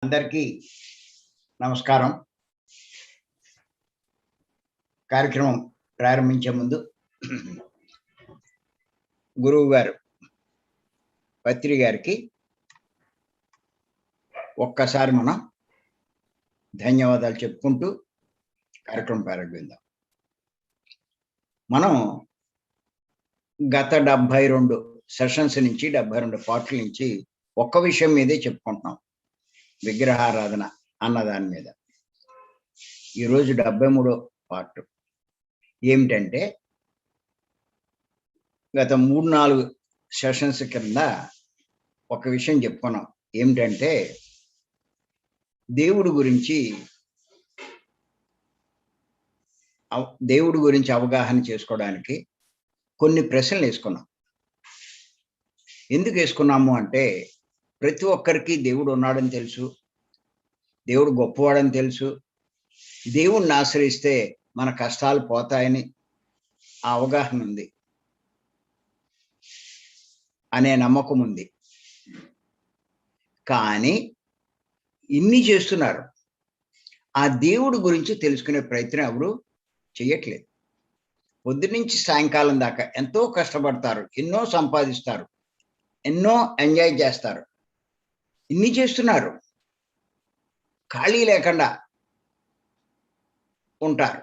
అందరికీ నమస్కారం. కార్యక్రమం ప్రారంభించే ముందు గురువు గారు పత్రి గారికి ఒక్కసారి మనం ధన్యవాదాలు చెప్పుకుంటూ కార్యక్రమం ప్రారంభిద్దాం. మనం గత 72 సెషన్స్ నుంచి 72 పార్ట్ల నుంచి ఒక్క విషయం మీదే చెప్పుకుంటున్నాం, విగ్రహారాధన అన్న దాని మీద. ఈరోజు 73వ పార్ట్ ఏమిటంటే, గత 3-4 సెషన్స్ కింద ఒక విషయం చెప్పుకున్నాం. ఏమిటంటే, దేవుడి గురించి అవగాహన చేసుకోవడానికి కొన్ని ప్రశ్నలు వేసుకున్నాం. ఎందుకు వేసుకున్నాము అంటే, ప్రతి ఒక్కరికి దేవుడు ఉన్నాడని తెలుసు, దేవుడు గొప్పవాడని తెలుసు, దేవుణ్ణి ఆశ్రయిస్తే మన కష్టాలు పోతాయని ఆ అవగాహన ఉంది, అనే నమ్మకం ఉంది. కానీ ఇన్ని చేస్తున్నారు, ఆ దేవుడి గురించి తెలుసుకునే ప్రయత్నం ఎవరు చేయట్లేదు. పొద్దునుంచి సాయంకాలం దాకా ఎంతో కష్టపడతారు, ఎన్నో సంపాదిస్తారు, ఎన్నో ఎంజాయ్ చేస్తారు, ఇన్ని చేస్తున్నారు, ఖాళీ లేకుండా ఉంటారు.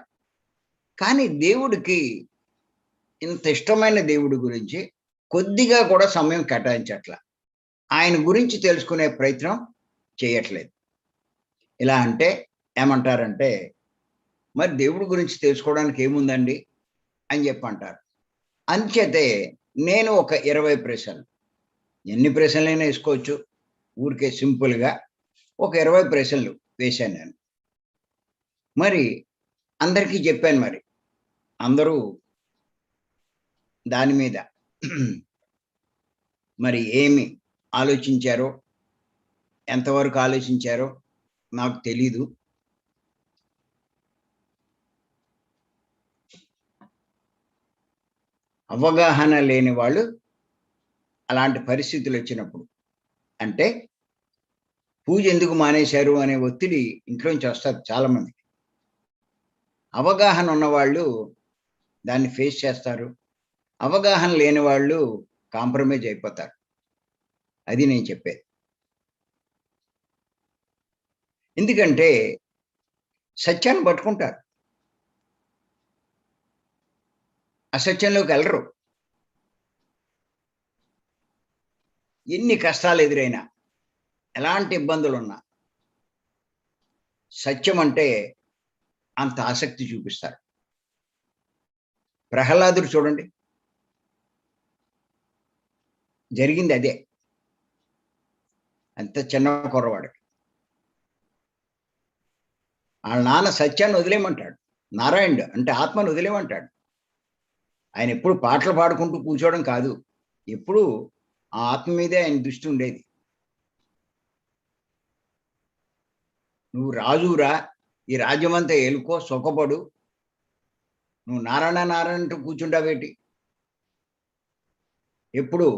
కానీ దేవుడికి, ఇంత ఇష్టమైన దేవుడి గురించి కొద్దిగా కూడా సమయం కేటాయించట్ల, ఆయన గురించి తెలుసుకునే ప్రయత్నం చేయట్లేదు. ఇలా అంటే ఏమంటారంటే, మరి దేవుడి గురించి తెలుసుకోవడానికి ఏముందండి అని చెప్పి అంటారు. అంచేతే నేను ఒక 20 ప్రశ్నలు, ఎన్ని ప్రశ్నలైనా వేసుకోవచ్చు, ఊరికే సింపుల్గా ఒక 20 ప్రశ్నలు వేశాను నేను. మరి అందరికీ చెప్పాను, మరి అందరూ దాని మీద మరి ఏమి ఆలోచించారో, ఎంతవరకు ఆలోచించారో నాకు తెలీదు. అవగాహన లేని వాళ్ళు అలాంటి పరిస్థితులు వచ్చినప్పుడు, అంటే పూజ ఎందుకు మానేశారు అనే ఒత్తిడి ఇంట్లోంచి వస్తుంది చాలా మందికి. అవగాహన ఉన్నవాళ్ళు దాన్ని ఫేస్ చేస్తారు, అవగాహన లేని వాళ్ళు కాంప్రమైజ్ అయిపోతారు. అది నేను చెప్పేది. ఎందుకంటే సత్యాన్ని పట్టుకుంటారు, అసత్యంలోకి వెళ్ళరు. ఎన్ని కష్టాలు ఎదురైనా, ఎలాంటి ఇబ్బందులు ఉన్నా, సత్యం అంటే అంత ఆసక్తి చూపిస్తారు. ప్రహ్లాదుడు చూడండి, జరిగింది అదే. అంత చిన్న కుర్రవాడు, వాళ్ళ నాన్న సత్యాన్ని వదిలేయమంటాడు, నారాయణుడు అంటే ఆత్మను వదిలేయమంటాడు. ఆయన ఎప్పుడు పాటలు పాడుకుంటూ కూర్చోవడం కాదు, ఎప్పుడు ఆ ఆత్మ మీదే ఆయన దృష్టి ఉండేది. నువ్వు రాజురా, ఈ రాజ్యం అంతా ఏలుకో, సుఖపడు, నువ్వు నారాయణ నారాయణ అంటూ కూర్చుంటావేటి, ఎప్పుడు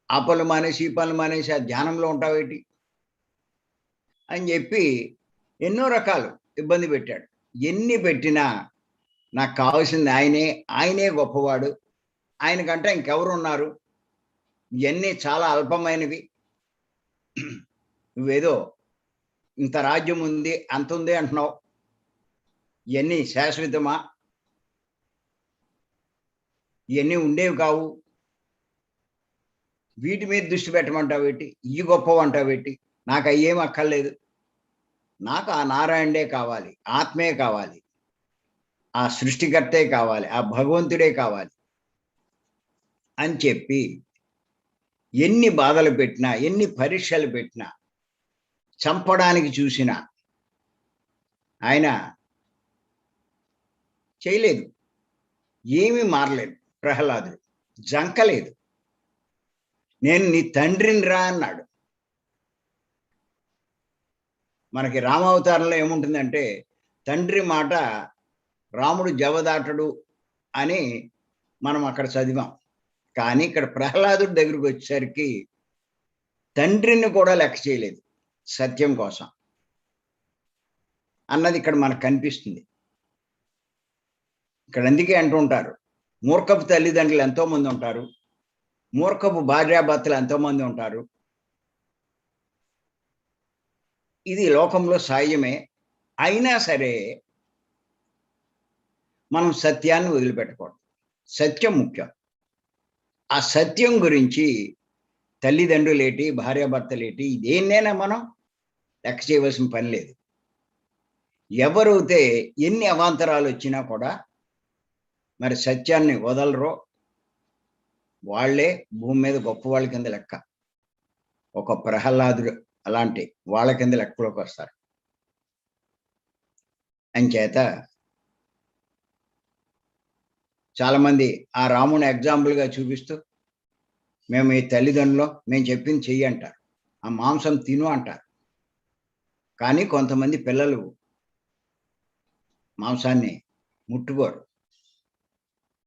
ఆ పనులు మానేసి ఈ పనులు మానేసి ఆ ధ్యానంలో ఉంటావేటి అని చెప్పి ఎన్నో రకాలు ఇబ్బంది పెట్టాడు. ఎన్ని పెట్టినా నాకు కావాల్సింది ఆయనే, ఆయనే గొప్పవాడు, ఆయనకంటే ఇంకెవరు ఉన్నారు, ఇవన్నీ చాలా అల్పమైనవి, నువ్వేదో ఇంత రాజ్యం ఉంది అంత ఉంది అంటున్నావు, ఇవన్నీ శాశ్వతమా, ఇవన్నీ ఉండేవి కావు, వీటి మీద దృష్టి పెట్టమంటావేటి, ఇవి గొప్పవంటావేటి, నాకు అయ్యేం అక్కర్లేదు, నాకు ఆ నారాయణుడే కావాలి, ఆత్మే కావాలి, ఆ సృష్టికర్తే కావాలి, ఆ భగవంతుడే కావాలి అని చెప్పి ఎన్ని బాధలు పెట్టినా, ఎన్ని పరీక్షలు పెట్టినా, చంపడానికి చూసినా ఆయన చేయలేదు, ఏమీ మారలేదు. ప్రహ్లాదుడు జంకలేదు. నేను నీ తండ్రిని రా అన్నాడు. మనకి రామావతారంలో ఏముంటుందంటే, తండ్రి మాట రాముడు జవదాటడు అని మనం అక్కడ చదివాం. కానీ ఇక్కడ ప్రహ్లాదుడి దగ్గరికి వచ్చేసరికి తండ్రిని కూడా లెక్క చేయలేదు. సత్యం కోసం అన్నది ఇక్కడ మనకు కనిపిస్తుంది. ఇక్కడ అందుకే అంటుంటారు, మూర్ఖపు తల్లిదండ్రులు ఎంతో మంది ఉంటారు, మూర్ఖపు భార్యాభర్తలు ఎంతో మంది ఉంటారు. ఇది లోకంలో సహజమే. అయినా సరే మనం సత్యాన్ని వదిలిపెట్టకూడదు. సత్యం ముఖ్యం. ఆ సత్యం గురించి తల్లిదండ్రులేటి, భార్యాభర్తలేటి దేన్నైనా మనం లెక్క చేయవలసిన పని లేదు. ఎవరైతే ఎన్ని అవాంతరాలు వచ్చినా కూడా మరి సత్యాన్ని వదలరో వాళ్ళే భూమి మీద గొప్పవాళ్ళ కింద లెక్క. ఒక ప్రహ్లాదుడు అలాంటి వాళ్ళ కింద లెక్కలోకి వస్తారు. అంచేత చాలామంది ఆ రాముని ఎగ్జాంపుల్‌గా చూపిస్తూ, మేము ఈ తల్లిదండ్రులం, మేము చెప్పింది చెయ్యి అంటారు. ఆ మాంసం తిను అంటారు. కానీ కొంతమంది పిల్లలు మాంసాన్ని ముట్టుకోరు.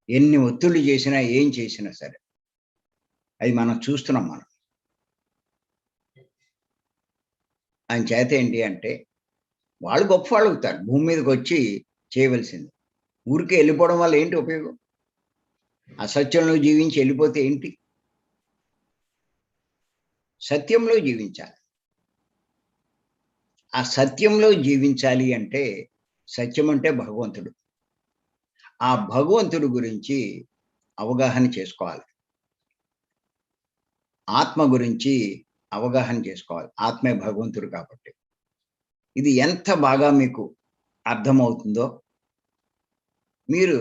ఎన్ని ఒత్తిళ్ళు చేసినా, ఏం చేసినా సరే. అది మనం చూస్తున్నాం మనం. అంచేత ఏంటి అంటే, వాళ్ళు గొప్పవాళ్ళు అవుతారు. భూమి మీదకొచ్చి చేయవలసింది. ఊరికే వెళ్ళిపోవడం వల్ల ఏంటి ఉపయోగం? అసత్యంలో జీవించి వెళ్ళిపోతే ఏంటి? సత్యంలో జీవించాలి. ఆ సత్యంలో జీవించాలి అంటే, సత్యం అంటే భగవంతుడు. ఆ భగవంతుడు గురించి అవగాహన చేసుకోవాలి. ఆత్మ గురించి అవగాహన చేసుకోవాలి. ఆత్మే భగవంతుడు కాబట్టి. ఇది ఎంత బాగా మీకు అర్థమవుతుందో, మీరు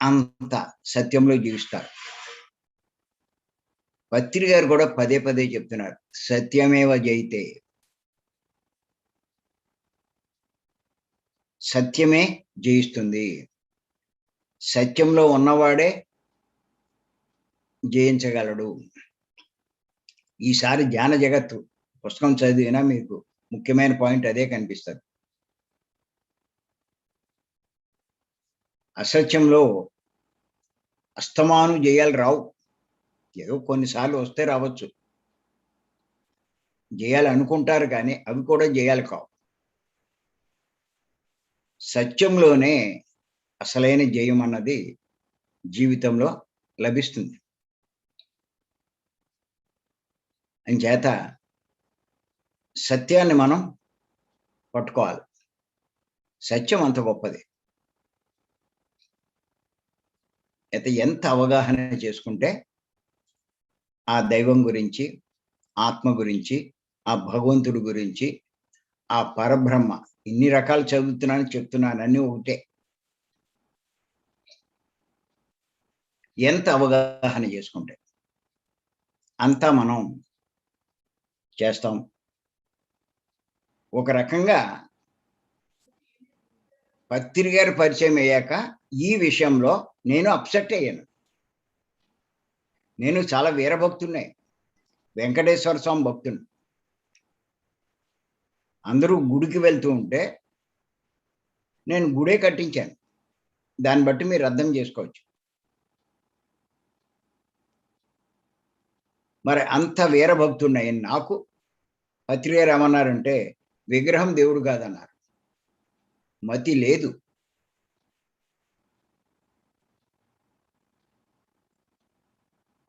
అంత సత్యంలో జీవిస్తారు. పత్రి గారు కూడా పదే పదే చెప్తున్నారు. సత్యమేవ జయితే. సత్యమే జయిస్తుంది. సత్యంలో ఉన్నవాడే జయించగలడు. ఈసారి జ్ఞాన జగత్తు పుస్తకం చదివినా మీకు ముఖ్యమైన పాయింట్ అదే కనిపిస్తది. అసత్యంలో అస్తమాను జయాలు రావు. ఏదో కొన్నిసార్లు వస్తే రావచ్చు. జయాలు అనుకుంటారు కానీ అవి కూడా జయాలు కావు. సత్యంలోనే అసలైన జయం అన్నది జీవితంలో లభిస్తుంది. అంచేత సత్యాన్ని మనం పట్టుకోవాలి. సత్యం అంత గొప్పది. అయితే ఎంత అవగాహన చేసుకుంటే ఆ దైవం గురించి, ఆత్మ గురించి, ఆ భగవంతుడి గురించి, ఆ పరబ్రహ్మ ఇన్ని రకాలు చదువుతున్నాను, చెప్తున్నాను అన్నీ ఒకటే. ఎంత అవగాహన చేసుకుంటే అంతా మనం చేస్తాం. ఒక రకంగా పత్రి గారు పరిచయం అయ్యాక ఈ విషయంలో నేను అప్సెట్ అయ్యాను. నేను చాలా వీరభక్తుడినే. వెంకటేశ్వర స్వామి భక్తుడిని. అందరూ గుడికి వెళ్తూ ఉంటే నేను గుడే కట్టించాను. దాన్ని బట్టి మీరు అర్థం చేసుకోవచ్చు. మరి అంత వీరభక్తుడినైన నాకు పత్రి గారు ఏమన్నారంటే, విగ్రహం దేవుడు కాదన్నారు. మతి లేదు.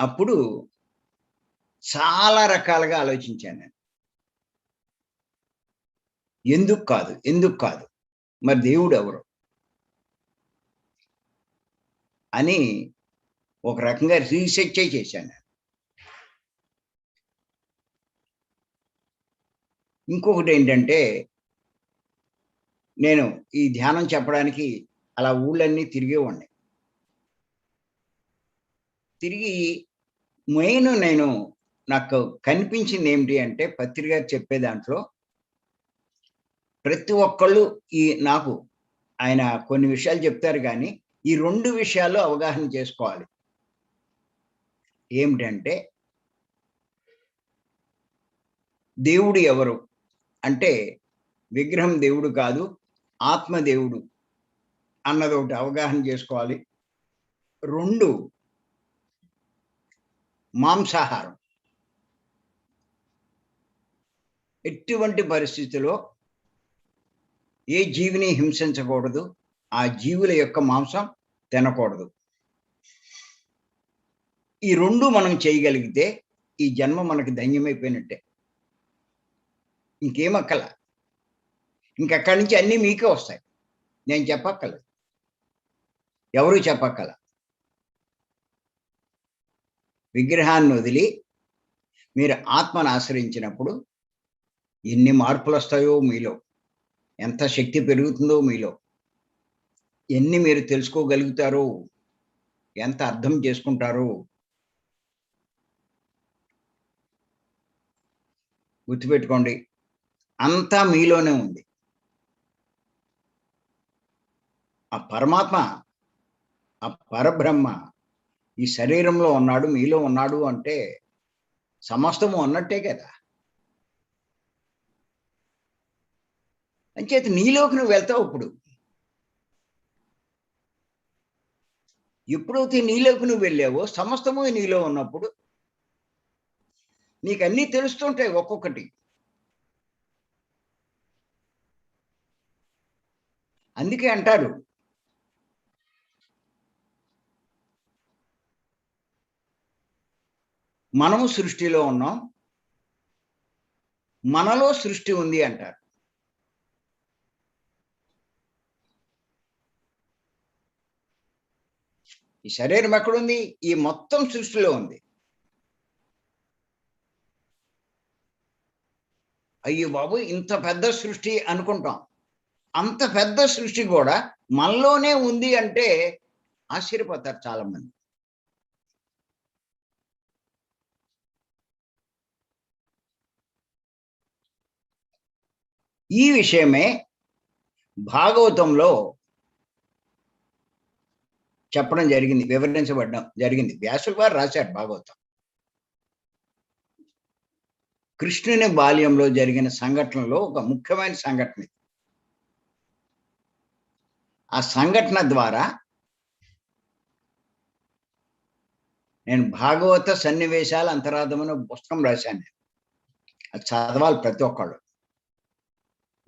అప్పుడు చాలా రకాలుగా ఆలోచించాను నేను. ఎందుకు కాదు? ఎందుకు కాదు? మరి దేవుడెవరు? అని ఒక రకంగా రీసెర్చే చేశాను నేను. ఇంకొకటేంటంటే, నేను ఈ ధ్యానం చెప్పడానికి అలా ఊళ్ళన్నీ తిరిగేవాడిని. తిరిగి నేను నాకు కనిపించిందేమిటి అంటే, పత్రి గారు చెప్పే దాంట్లో ప్రతి ఒక్కళ్ళు నాకు ఆయన కొన్ని విషయాలు చెప్తారు గానీ, ఈ 2 విషయాలు అవగాహన చేసుకోవాలి. ఏమిటంటే, దేవుడు ఎవరు? అంటే విగ్రహం దేవుడు కాదు, ఆత్మ దేవుడు అన్నదొకటి అవగాహన చేసుకోవాలి. 2 మాంసాహారం. ఎటువంటి పరిస్థితిలో ఏ జీవిని హింసించకూడదు, ఆ జీవుల యొక్క మాంసం తినకూడదు. ఈ 2 మనం చేయగలిగితే ఈ జన్మ మనకి ధన్యమైపోయినట్టే. ఇంకేమక్కల. ఇంకక్కడి నుంచి అన్నీ మీకే వస్తాయి. నేను చెప్పక్కర్లేదు. ఎవరు చెప్పక్కల. విగ్రహాన్ని వదిలి మీరు ఆత్మను ఆశ్రయించినప్పుడు ఎన్ని మార్పులొస్తాయో మీలో, ఎంత శక్తి పెరుగుతుందో మీలో, ఎన్ని మీరు తెలుసుకోగలుగుతారో, ఎంత అర్థం చేసుకుంటారో గుర్తుపెట్టుకోండి. అంతా మీలోనే ఉంది. ఆ పరమాత్మ, ఆ పరబ్రహ్మ ఈ శరీరంలో ఉన్నాడు, మీలో ఉన్నాడు అంటే సమస్తము ఉన్నట్టే కదా! అంచేత నీలోకి నువ్వు వెళ్తావు ఇప్పుడు. ఎప్పుడైతే నీలోకి నువ్వు వెళ్ళావో సమస్తము నీలో ఉన్నప్పుడు నీకన్నీ తెలుస్తుంటాయి ఒక్కొక్కటి. అందుకే అంటారు మనము సృష్టిలో ఉన్నాం. మనలో సృష్టి ఉంది అంటారు. ఈ శరీరం ఎక్కడుంది? ఈ మొత్తం సృష్టిలో ఉంది. అయ్యో బాబోయ్! ఇంత పెద్ద సృష్టి అనుకుంటాం. అంత పెద్ద సృష్టి గూడా మనలోనే ఉంది అంటే ఆశ్చర్యపోతారు చాలామంది. ఈ విషయమే భాగవతంలో చెప్పడం జరిగింది. వివరించబడడం జరిగింది. వ్యాసుల వారు రాశారు భాగవతం. కృష్ణుని బాల్యంలో జరిగిన సంఘటనలో ఒక ముఖ్యమైన సంఘటన ఇది. ఆ సంఘటన ద్వారా నేను భాగవత సన్నివేశాల అంతరార్థం అనే పుస్తకం రాశాను నేను. అది చదవాలి ప్రతి ఒక్కళ్ళు.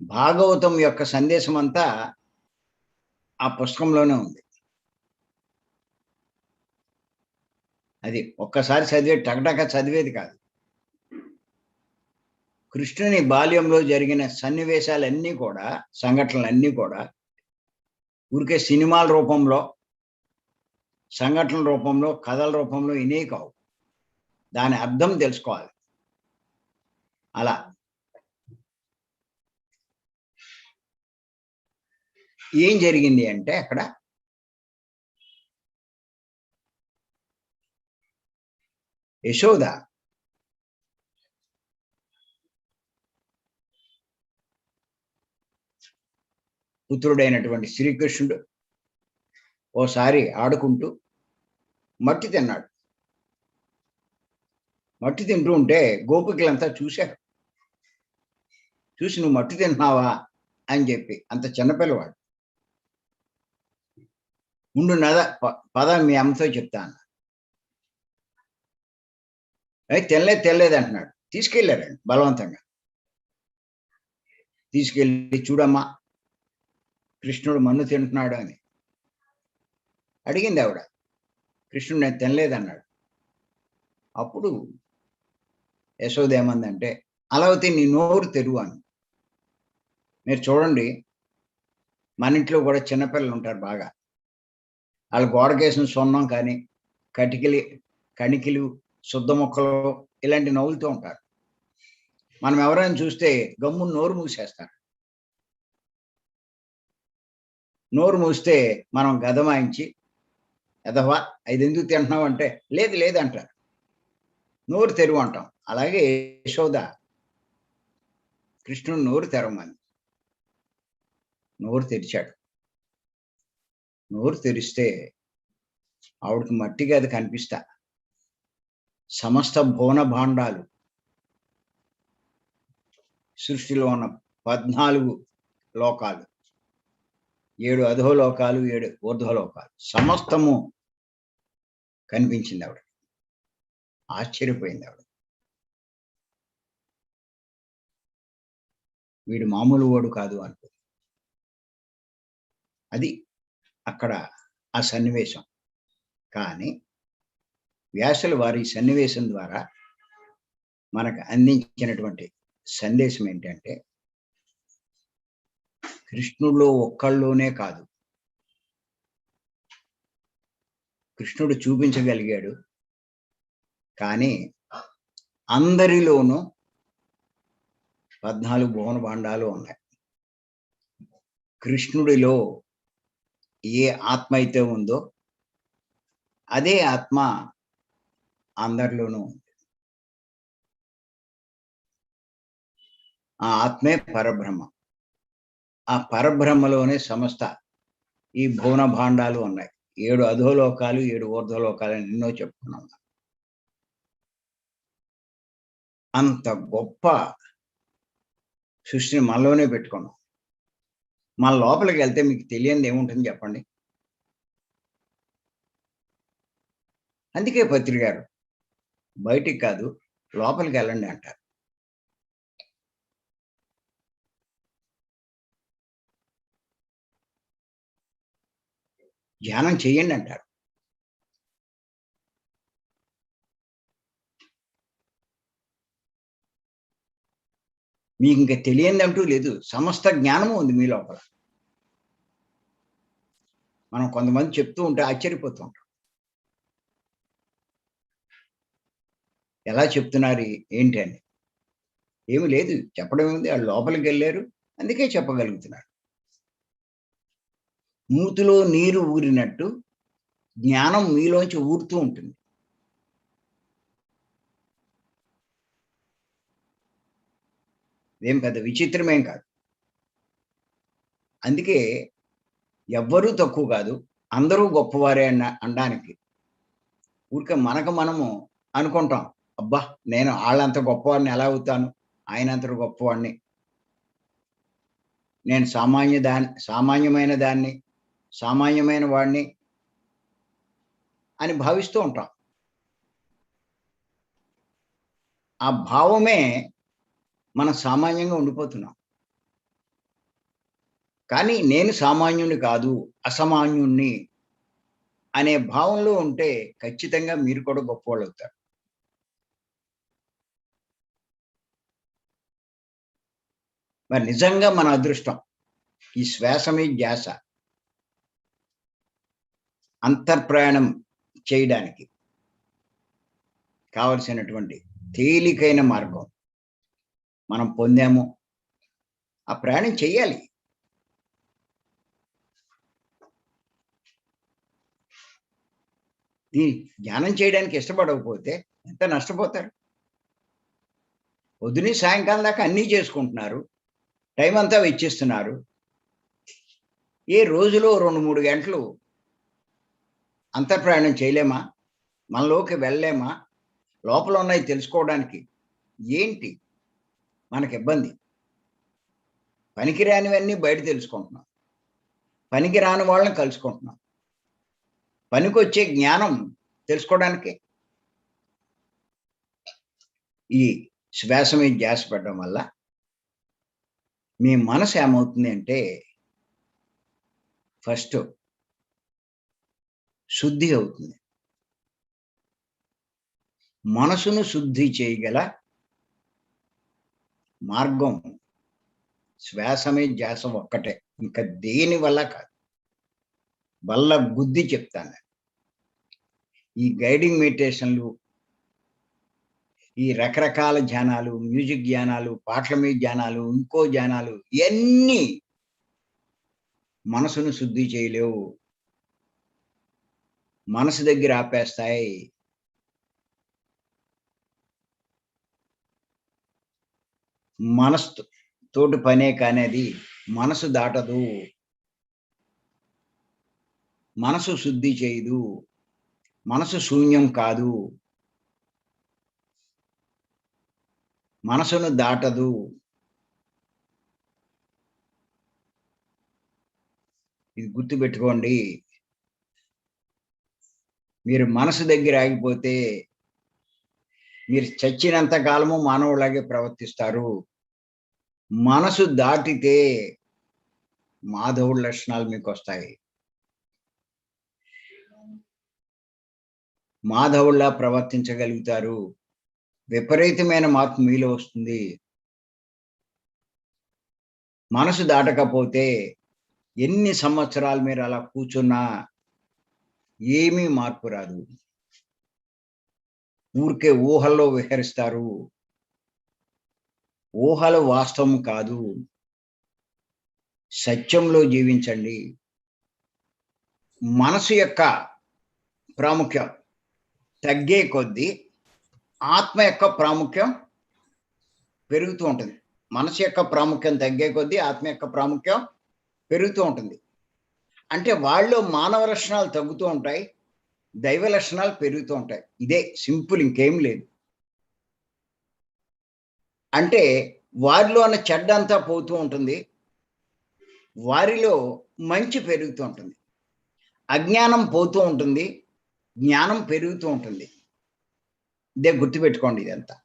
భాగవతం యొక్క సందేశం అంతా ఆ పుస్తకంలోనే ఉంది. అది ఒక్కసారి చదివేది టకటక చదివేది కాదు. కృష్ణుని బాల్యంలో జరిగిన సన్నివేశాలన్నీ కూడా, సంఘటనలన్నీ కూడా ఊరికే సినిమాల రూపంలో, సంఘటనల రూపంలో, కథల రూపంలో ఇనేవి కావు. దాని అర్థం తెలుసుకోవాలి. అలా ఏం జరిగింది అంటే అక్కడ యశోద పుత్రుడైనటువంటి శ్రీకృష్ణుడు ఓసారి ఆడుకుంటూ మట్టి తిన్నాడు. మట్టి తింటూ ఉంటే గోపికలంతా చూశారు. చూసి నువ్వు మట్టి తింటున్నావా అని చెప్పి. అంత చిన్నపిల్లవాడు. ఉండు పద మీ అమ్మతో చెప్తాను. తినలేదు అంటున్నాడు. తీసుకెళ్ళారండి బలవంతంగా. తీసుకెళ్ళి చూడమ్మా కృష్ణుడు మన్ను తింటున్నాడు అని అడిగింది ఆవిడ. కృష్ణుడు నేను తినలేదన్నాడు. అప్పుడు యశోద ఏమందంటే, అలా అయితే నీ నోరు తెరువు అని. మీరు చూడండి, మన ఇంట్లో కూడా చిన్నపిల్లలు ఉంటారు బాగా. వాళ్ళు గోడకేసిన సున్నం కానీ, కణికిలు, శుద్ధ మొక్కలు ఇలాంటి నవ్వులుతూ ఉంటారు. మనం ఎవరైనా చూస్తే గమ్మున నోరు మూసేస్తారు. నోరు మూస్తే మనం గదమాయించి, ఎదవా ఇది ఎందుకు తింటున్నావు అంటే, లేదు లేదు అంటారు. నోరు తెరువు అంటాం. అలాగే యశోద కృష్ణుడు నోరు తెరవమని. నోరు తెరిచాడు. నోరు తెరిస్తే ఆవిడకి మట్టిగా అది కనిపిస్తా. సమస్త భువన భాండాలు, సృష్టిలో ఉన్న 14 లోకాలు, 7 అధోలోకాలు, 7 ఊర్ధ్వలోకాలు సమస్తము కనిపించింది ఆవిడ. ఆశ్చర్యపోయింది ఆవిడ. వీడు మామూలు వాడు కాదు అనుకో. అది అక్కడ ఆ సన్నివేశం. కానీ వ్యాసుల వారి సన్నివేశం ద్వారా మనకు అందించినటువంటి సందేశం ఏంటంటే, కృష్ణుడిలో ఒక్కళ్ళలోనే కాదు, కృష్ణుడు చూపించగలిగాడు, కానీ అందరిలోనూ 14 భువన భాండాలు ఉన్నాయి. కృష్ణుడిలో ఏ ఆత్మ అయితే ఉందో అదే ఆత్మ అందరిలోనూ ఉంది. ఆ ఆత్మే పరబ్రహ్మ. ఆ పరబ్రహ్మలోనే సమస్త ఈ భువన భాండాలు ఉన్నాయి. 7 అధోలోకాలు, 7 ఊర్ధ్వలోకాలు అని ఎన్నో చెప్పుకున్నాం. అంత గొప్ప సృష్టిని మనలోనే పెట్టుకున్నాం. మన లోపలికి వెళ్తే మీకు తెలియనిది ఏముంటుంది చెప్పండి? అందుకే పత్రి గారు బయటికి కాదు, లోపలికి వెళ్ళండి అంటారు. ధ్యానం చేయండి అంటారు. మీకు ఇంకా తెలియందంటూ లేదు. సమస్త జ్ఞానము ఉంది మీ లోపల. మనం కొంతమంది చెప్తూ ఉంటే ఆశ్చర్యపోతూ ఉంటాం. ఎలా చెప్తున్నారు ఏంటి అని. ఏమి లేదు, చెప్పడం ఏముంది, వాళ్ళు లోపలికి వెళ్ళారు, అందుకే చెప్పగలుగుతున్నారు. మూతిలో నీరు ఊరినట్టు జ్ఞానం మీలోంచి ఊరుతూ ఉంటుంది. ఏం పెద్ద విచిత్రమేం కాదు. అందుకే ఎవ్వరూ తక్కువ కాదు, అందరూ గొప్పవారే అనడానికి ఊరికే మనకు మనము అనుకుంటాం. అబ్బా! నేను ఆళ్ళంత గొప్పవాడిని ఎలా అవుతాను? ఆయనంత గొప్పవాడిని. నేను సామాన్యమైన దాన్ని, సామాన్యమైన వాడిని అని భావిస్తూ ఉంటాం. ఆ భావమే మనం సామాన్యంగా ఉండిపోతున్నాం. కానీ నేను సామాన్యుడిని కాదు, అసామాన్యుడిని అనే భావంలో ఉంటే ఖచ్చితంగా మీరు కూడా గొప్పవాళ్ళవుతారు. మరి నిజంగా మన అదృష్టం ఈ శ్వాస మీద ధ్యాస అంతర్ప్రయాణం చేయడానికి కావలసినటువంటి తేలికైన మార్గం మనం పొందాము. ఆ ప్రయాణం చెయ్యాలి. ఈ ధ్యానం చేయడానికి ఇష్టపడకపోతే ఎంత నష్టపోతారు. పొద్దున్నే సాయంకాలం దాకా అన్నీ చేసుకుంటున్నారు, టైం అంతా వెచ్చిస్తున్నారు. ఏ రోజులో 2, 3 గంటలు అంతర్ప్రయాణం చేయలేమా? మనలోకి వెళ్ళలేమా? లోపల ఉన్నయి తెలుసుకోవడానికి ఏంటి మనకి ఇబ్బంది? పనికిరానివన్నీ బయట తెలుసుకుంటున్నాం. పనికిరాని వాళ్ళని కలుసుకుంటున్నాం. పనికొచ్చే జ్ఞానం తెలుసుకోవడానికి ఈ శ్వాస మీద ధ్యాస పెట్టడం వల్ల మీ మనసు ఏమవుతుంది అంటే ఫస్ట్ శుద్ధి అవుతుంది. మనసును శుద్ధి చేయగల మార్గం శ్వాస మీద ధ్యాస ఒక్కటే. ఇంకా దేని వల్ల కాదు. బల్ల గుద్ది చెప్తాను. ఈ గైడింగ్ మెడిటేషన్‌లు, ఈ రకరకాల ధ్యానాలు, మ్యూజిక్ ధ్యానాలు, పాటల మీద ధ్యానాలు, ఇంకో ధ్యానాలు ఇయన్నీ మనసును శుద్ధి చేయలేవు. మనసు దగ్గర ఆపేస్తాయి. మనసు తోటి పనే కానీ అది మనసు దాటదు. మనసు శుద్ధి చేయదు. మనసు శూన్యం కాదు. మనసును దాటదు. ఇది గుర్తుపెట్టుకోండి. మీరు మనసు దగ్గర ఆగిపోతే మీరు చచ్చినంత కాలము మానవులాగే ప్రవర్తిస్తారు. మనసు దాటితే మాధవుడి లక్షణాలు మీకు వస్తాయి. మాధవుడిలా ప్రవర్తించగలుగుతారు. విపరీతమైన మార్పు మీలో వస్తుంది. మనసు దాటకపోతే ఎన్ని సంవత్సరాలు మీరు అలా కూర్చున్నా ఏమీ మార్పు రాదు. ఊరికే ఊహల్లో విహరిస్తారు. ఊహలు వాస్తవం కాదు. సత్యంలో జీవించండి. మనసు యొక్క ప్రాముఖ్యం తగ్గే కొద్దీ ఆత్మ యొక్క ప్రాముఖ్యం పెరుగుతూ ఉంటుంది. మనసు యొక్క ప్రాముఖ్యం తగ్గే కొద్దీ ఆత్మ యొక్క ప్రాముఖ్యం పెరుగుతూ ఉంటుంది. అంటే వాళ్ళలో మానవ లక్షణాలు తగ్గుతూ ఉంటాయి. దైవ లక్షణాలు పెరుగుతూ ఉంటాయి. ఇదే సింపుల్, ఇంకేం లేదు. అంటే వారిలో ఉన్న చెడ్డంతా పోతూ ఉంటుంది. వారిలో మంచి పెరుగుతూ ఉంటుంది. అజ్ఞానం పోతూ ఉంటుంది. జ్ఞానం పెరుగుతూ ఉంటుంది. ఇదే గుర్తుపెట్టుకోండి ఇదంతా.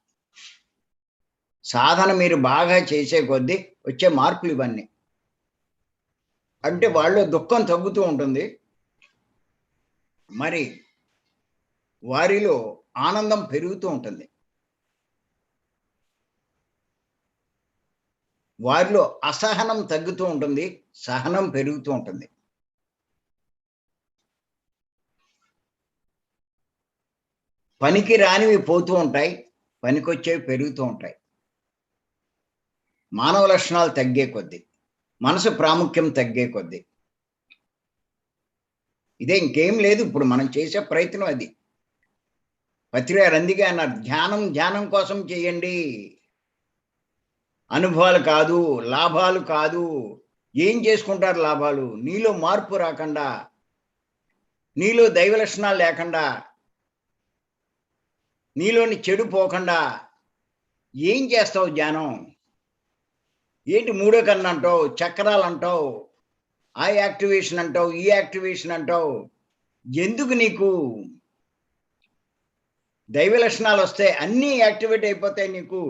సాధన మీరు బాగా చేసే కొద్దీ వచ్చే మార్పులు ఇవన్నీ. అంటే వాళ్ళలో దుఃఖం తగ్గుతూ ఉంటుంది. మరి వారిలో ఆనందం పెరుగుతూ ఉంటుంది. వారిలో అసహనం తగ్గుతూ ఉంటుంది. సహనం పెరుగుతూ ఉంటుంది. పనికి రానివి పోతూ ఉంటాయి. పనికొచ్చేవి పెరుగుతూ ఉంటాయి. మానవ లక్షణాలు తగ్గే కొద్దీ, మనసు ప్రాముఖ్యం తగ్గే కొద్దీ. ఇదే, ఇంకేం లేదు. ఇప్పుడు మనం చేసే ప్రయత్నం అది. పత్రిగారు అందుకే అన్నారు, ధ్యానం ధ్యానం కోసం చేయండి, అనుభవాలు కాదు, లాభాలు కాదు. ఏం చేసుకుంటారు లాభాలు? నీలో మార్పు రాకుండా, నీలో దైవ లక్షణాలు లేకుండా, నీలోని చెడు పోకుండా ఏం చేస్తావు ధ్యానం? ఏంటి మూడో కన్ను అంటావు, చక్రాలు అంటావు, ఆ యాక్టివేషన్ అంటావు, ఈ యాక్టివేషన్ అంటావు. ఎందుకు నీకు? దైవ లక్షణాలు వస్తే అన్నీ యాక్టివేట్ అయిపోతాయి నీకు.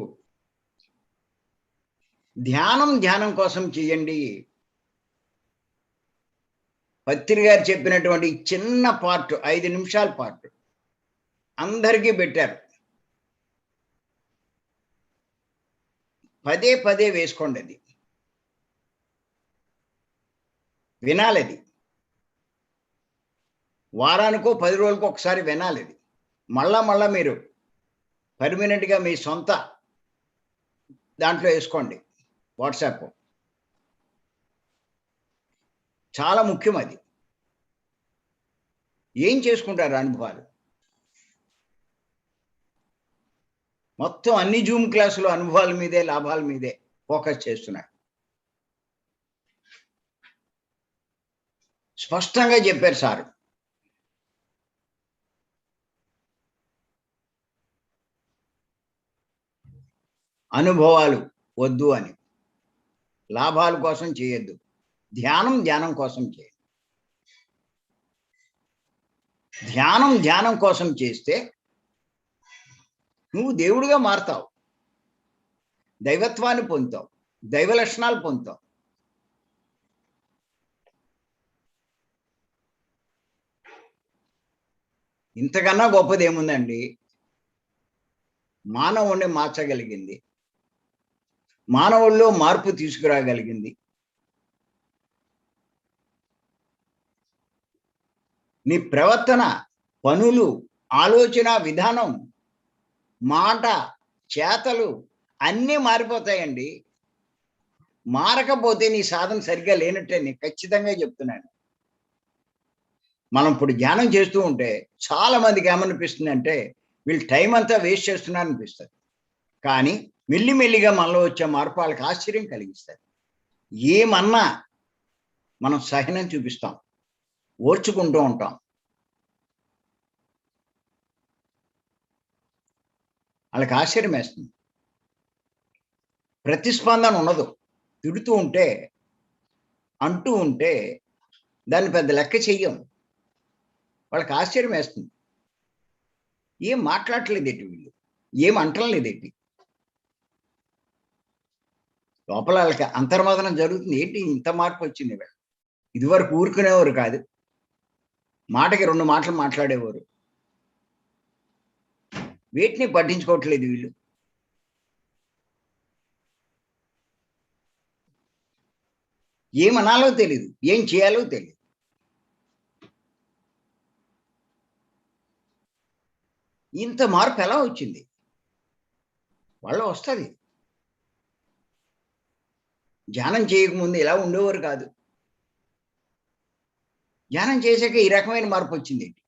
ధ్యానం ధ్యానం కోసం చేయండి. పత్రి గారు చెప్పినటువంటి చిన్న పార్ట్, 5 నిమిషాల పార్ట్ అందరికీ పెట్టారు. పదే పదే వేసుకోండి. అది వినాలి. అది వారానికో 10 రోజులకో ఒకసారి వినాలి. అది మళ్ళా మళ్ళా మీరు పర్మనెంట్గా మీ సొంత దాంట్లో వేసుకోండి. వాట్సాప్ చాలా ముఖ్యం. అది ఏం చేసుకుంటారు అనుభవాలు? మొత్తం అన్ని జూమ్ క్లాసులు అనుభవాల మీదే, లాభాల మీదే ఫోకస్ చేస్తున్నారు. స్పష్టంగా చెప్పారు సార్. అనుభవాలు వద్దు అని, లాభాల కోసం చేయొద్దు, ధ్యానం ధ్యానం కోసం చేయండి. ధ్యానం ధ్యానం కోసం చేస్తే నువ్వు దేవుడిగా మారతావు, దైవత్వాన్ని పొందుతావు, దైవ లక్షణాలు పొందుతావు. ఇంతకన్నా గొప్పది ఏముందండి? మానవుణ్ణి మార్చగలిగింది, మానవుల్లో మార్పు తీసుకురాగలిగింది నీ ప్రవర్తన, పనులు, ఆలోచన విధానం, మాట, చేతలు అన్నీ మారిపోతాయండి. మారకపోతే నీ సాధన సరిగ్గా లేనట్టే, నేను ఖచ్చితంగా చెప్తున్నాను. మనం ఇప్పుడు ధ్యానం చేస్తూ ఉంటే చాలా మందికి ఏమనిపిస్తుంది అంటే, వీళ్ళు టైం అంతా వేస్ట్ చేస్తున్నారు అనిపిస్తుంది. కానీ మెల్లిమెల్లిగా మనలో వచ్చే మార్పు వాళ్ళకి ఆశ్చర్యం కలిగిస్తుంది. ఏమన్నా మనం సహనం చూపిస్తాం, ఓర్చుకుంటూ ఉంటాం. వాళ్ళకి ఆశ్చర్యం వేస్తుంది. ప్రతిస్పందన ఉండదు. తిడుతూ ఉంటే, అంటూ ఉంటే దాన్ని పెద్ద లెక్క చెయ్యం. వాళ్ళకి ఆశ్చర్యం వేస్తుంది. ఏం మాట్లాడట్లేదేంటి వీళ్ళు, ఏం అంటలేదేంటి? లోపల వాళ్ళకి అంతర్మదనం జరుగుతుంది. ఏంటి ఇంత మార్పు వచ్చింది వీళ్ళ? ఇదివరకు ఊరుకునేవారు కాదు. మాటకి 2 మాటలు మాట్లాడేవారు. వేటిని పట్టించుకోవట్లేదు వీళ్ళు. ఏమనాలో తెలీదు. ఏం చేయాలో తెలీదు. ఇంత మార్పు ఎలా వచ్చింది? వాళ్ళలో వస్తది. ధ్యానం చేయకముందు ఇలా ఉండేవారు కాదు. ధ్యానం చేశాక ఈ రకమైన మార్పొచ్చిందేంటి?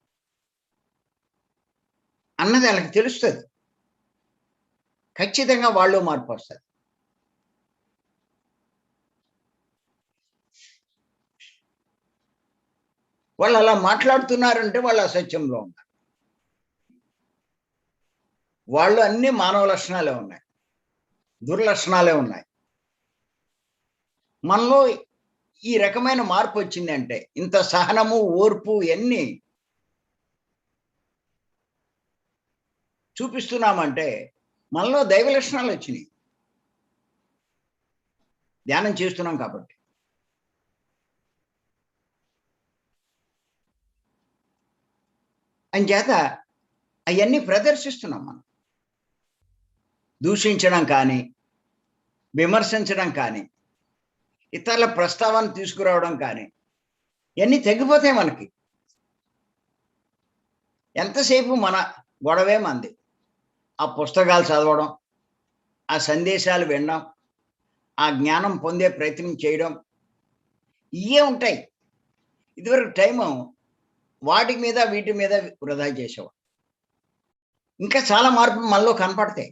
అన్నది ఆళ్ళకి తెలుస్తది. ఖచ్చితంగా వాళ్ళలో మార్పొస్తది. వాళ్ళు అలా మాట్లాడుతున్నారంటే వాళ్ళు అసత్యంలో ఉన్నారు. వాళ్ళు అన్ని మానవ లక్షణాలే ఉన్నాయి. దుర్లక్షణాలే ఉన్నాయి. మనలో ఈ రకమైన మార్పొచ్చిందంటే ఇంత సహనము, ఓర్పు ఇయన్నీ చూపిస్తున్నామంటే మనలో దైవ లక్షణాలొచ్చినియి. ధ్యానం చేస్తున్నాం కాబట్టి. అంచేత అయన్నీ ప్రదర్శిస్తున్నాం మనం. దూషించడం కానీ, విమర్శించడం కానీ, ఇతరుల ప్రస్తావన తీసుకురావడం కానీ, ఇయన్నీ తగ్గిపోతాయి మనకి. ఎంతసేపు మన గొడవే మనది. ఆ పుస్తకాలు చదవడం, ఆ సందేశాలు వినడం, ఆ జ్ఞానం పొందే ప్రయత్నం చేయడం, ఇయ్యే ఉంటాయి. ఇదివరకు టైము వాటి మీద, వీటి మీద వృధా చేసేవాళ్ళం. ఇంకా చాలా మార్పులు మనలో కనపడతాయి.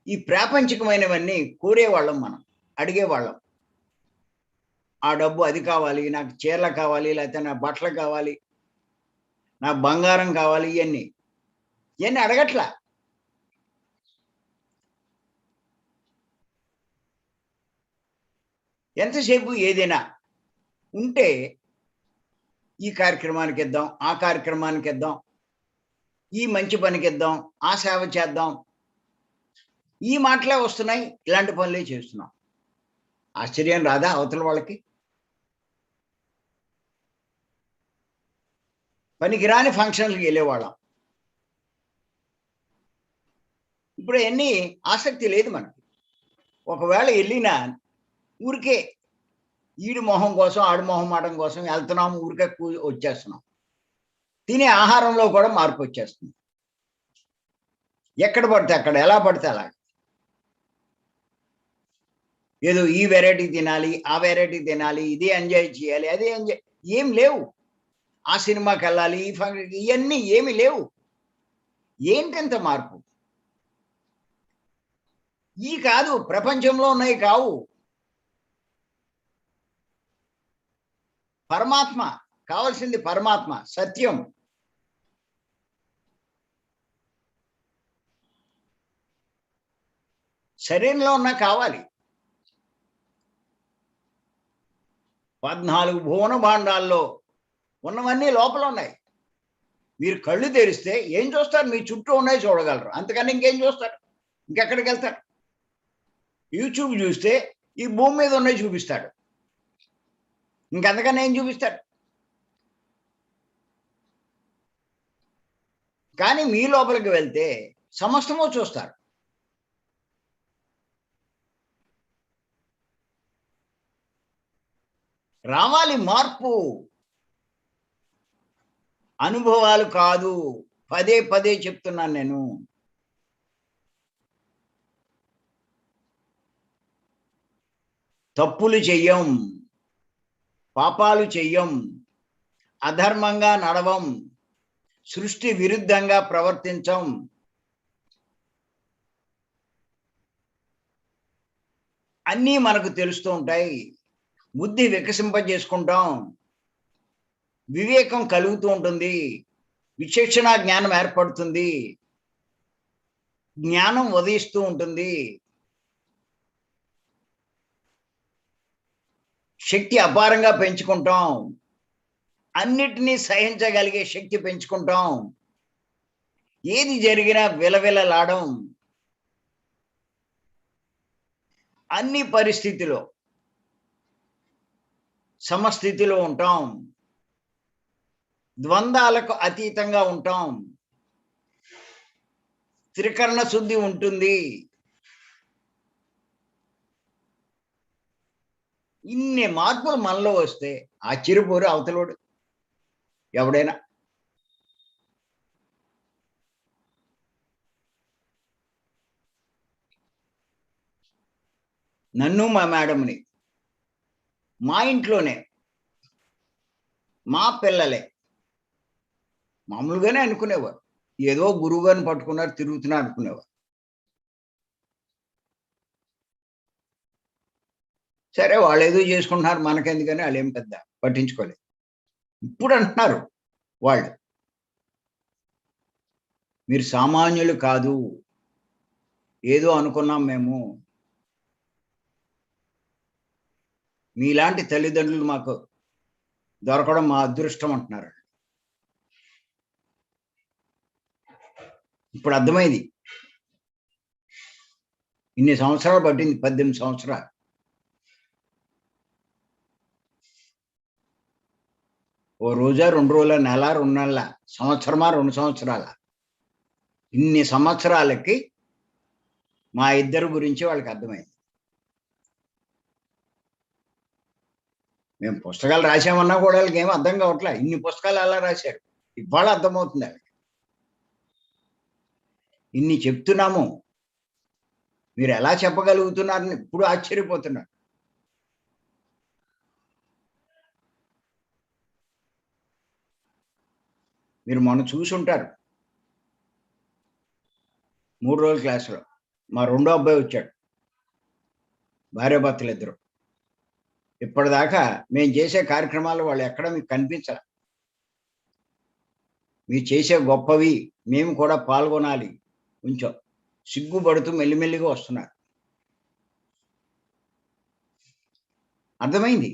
ఈ ప్రాపంచికమైనవన్నీ కోరేవాళ్ళం మనం. అడిగేవాళ్ళం. ఆ డబ్బు అది కావాలి, నాకు చీరలు కావాలి, లేకపోతే నా బట్టలు కావాలి, నాకు బంగారం కావాలి ఇయన్నీ. ఇయన్నీ అడగట్లా. ఎంతసేపు ఏదైనా ఉంటే ఈ కార్యక్రమానికిద్దాం, ఆ కార్యక్రమానికిద్దాం, ఈ మంచి పనికిద్దాం, ఆ సేవ చేద్దాం. ఈ మాటలే వస్తున్నాయి. ఇలాంటి పనులే చేస్తున్నాం. ఆశ్చర్యం రాదా అవతల వాళ్ళకి? పనికిరాని ఫంక్షన్‌లకి ఎళ్ళేవాళ్ళం. ఇప్పుడు అయన్నీ ఆసక్తి లేదు మనకి. ఒకవేళ ఎళ్ళినా ఊరికే ఈడి మొహం కోసం, ఆడి మొహమాటం కోసం ఎళ్తున్నాం. ఊరికే వచ్చేస్తున్నాం. తినే ఆహారంలో కూడా మార్పొచ్చేస్తుంది. ఎక్కడ పడితే అక్కడ, ఎలా పడితే అలా. ఏదో ఈ వేరైటీ తినాలి, ఆ వేరైటీ తినాలి, ఇది ఎంజాయ్ చేయాలి, అది ఎంజాయ్ ఏం లేవు. ఆ సినిమాకెళ్ళాలి, ఈ ఇయన్నీ ఏమి లేవు. ఏంటింత మార్పు? ఈ కాదు ప్రపంచంలో ఉన్నయి కావు. పరమాత్మ. కావాల్సింది పరమాత్మ. సత్యం. శరీరంలో ఉన్న కావాలి. 14 భువన భాండాల్లో ఉన్నవన్నీ లోపలున్నాయి. మీరు కళ్ళు తెరిస్తే ఏం చూస్తారు? మీ చుట్టూ ఉన్నయి చూడగలరు. అంతకన్నా ఇంకేం చూస్తారు? ఇంకెక్కడికెళ్తారు? యూట్యూబ్ చూస్తే ఈ భూమి మీద ఉన్నయి చూపిస్తాడు. ఇంకంతకన్నా ఏం చూపిస్తాడు? కానీ మీ లోపలికి వెళ్తే సమస్తము చూస్తారు. రావాలి మార్పు. అనుభవాలు కాదు. పదే పదే చెప్తున్నాను నేను. తప్పులు చెయ్యం. పాపాలు చెయ్యం. అధర్మంగా నడవం. సృష్టి విరుద్ధంగా ప్రవర్తించం. అన్నీ మనకు తెలుస్తూ ఉంటాయి. బుద్ధి వికసింపజేసుకుంటాం. వివేకం కలుగుతూ ఉంటుంది. విచక్షణ జ్ఞానం ఏర్పడుతుంది. జ్ఞానం ఉదయిస్తూ ఉంటుంది. శక్తి అపారంగా పెంచుకుంటాం. అన్నిటినీ సహించగలిగే శక్తి పెంచుకుంటాం. ఏది జరిగినా విలవిలలాడం. అన్ని పరిస్థితిలో సమస్థితిలో ఉంటాం, ద్వంద్వాలకు అతీతంగా ఉంటాం, త్రికరణ శుద్ధి ఉంటుంది. ఇన్ని మార్పులు మనలో వస్తే ఆశ్చర్యపోరు అవతలోడు ఎవడైనా. నన్ను మా మేడంని మా ఇంట్లోనే మా పిల్లలే మామూలుగానే అనుకునేవారు, ఏదో గురువు గారిని పట్టుకున్నారు తిరుగుతున్నారు అనుకునేవారు. సరే వాళ్ళు ఏదో చేసుకుంటున్నారు మనకెందుకని వాళ్ళు ఏం పెద్ద పట్టించుకోలేదు. ఇప్పుడు అంటున్నారు వాళ్ళు, మీరు సామాన్యులు కాదు, ఏదో అనుకున్నాం మేము, మీలాంటి తల్లిదండ్రులు మాకు దొరకడం మా అదృష్టం అంటున్నారు. ఇప్పుడు అర్థమైంది. ఇన్ని సంవత్సరాలు పట్టింది, 18 సంవత్సరాలు. ఓ రోజా, 2 రోజుల, నెల, 2 నెలల, సంవత్సరమా, 2 సంవత్సరాల, ఇన్ని సంవత్సరాలకి మా ఇద్దరు గురించి వాళ్ళకి అర్థమైంది. మేము పుస్తకాలు రాసామన్నా కూడా వాళ్ళకి ఏమీ అర్థం కావట్లే. ఇన్ని పుస్తకాలు ఎలా రాశారు ఇవాళ అర్థమవుతుంది వాళ్ళకి. ఇన్ని చెప్తున్నాము, మీరు ఎలా చెప్పగలుగుతున్నారని ఇప్పుడు ఆశ్చర్యపోతున్నారు. మీరు మొన్న చూసి ఉంటారు 3 రోజుల క్లాసులో మా రెండో అబ్బాయి వచ్చాడు, భార్యాభర్తలు ఇద్దరు. ఇప్పటిదాకా మేము చేసే కార్యక్రమాలు వాళ్ళు ఎక్కడ మీకు కనిపించాల. మీరు చేసే గొప్పవి మేము కూడా పాల్గొనాలి, కొంచెం సిగ్గుపడుతూ మెల్లిమెల్లిగా వస్తున్నారు. అర్థమైంది.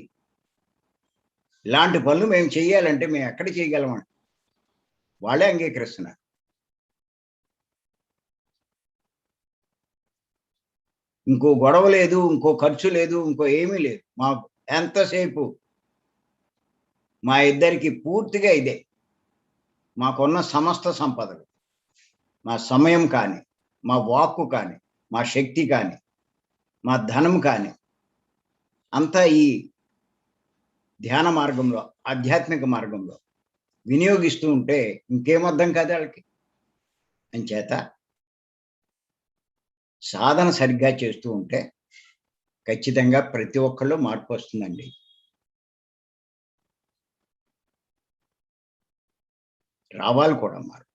ఇలాంటి పనులు మేము చేయాలంటే మేము ఎక్కడ చేయగలమండి, వాళ్ళే అంగీకరిస్తున్నారు. ఇంకో గొడవ లేదు, ఇంకో ఖర్చు లేదు, ఇంకో ఏమీ లేదు. మాకు ఎంతసేపు మా ఇద్దరికి పూర్తిగా ఇదే. మాకున్న సమస్త సంపదలు, మా సమయం కానీ, మా వాక్కు కానీ, మా శక్తి కానీ, మా ధనం కానీ అంతా ఈ ధ్యాన మార్గంలో, ఆధ్యాత్మిక మార్గంలో వినియోగిస్తూ ఉంటే ఇంకేమర్థం కాదు వాళ్ళకి. అంచేత సాధన సరిగ్గా చేస్తూ ఉంటే ఖచ్చితంగా ప్రతి ఒక్కళ్ళు మార్పు వస్తుందండి. రావాలి కూడా మార్పు.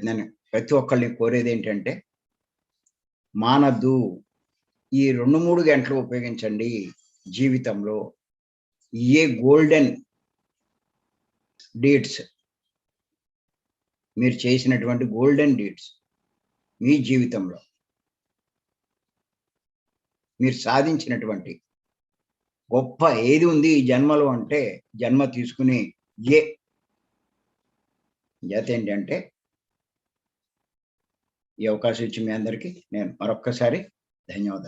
నేను ప్రతి ఒక్కళ్ళని కోరేది ఏంటంటే, మానద్దు, ఈ 2-3 గంటలు ఉపయోగించండి జీవితంలో. ఏ గోల్డెన్ డీడ్స్, మీరు చేసినటువంటి గోల్డెన్ డీడ్స్ మీ జీవితంలో మీరు సాధించినటువంటి గొప్ప ఏది ఉంది ఈ జన్మలో అంటే, జన్మ తీసుకుని జత ఏంటంటే, ఈ అవకాశం ఇచ్చి మీ అందరికీ నేను మరొక్కసారి ధన్యవాదాలు.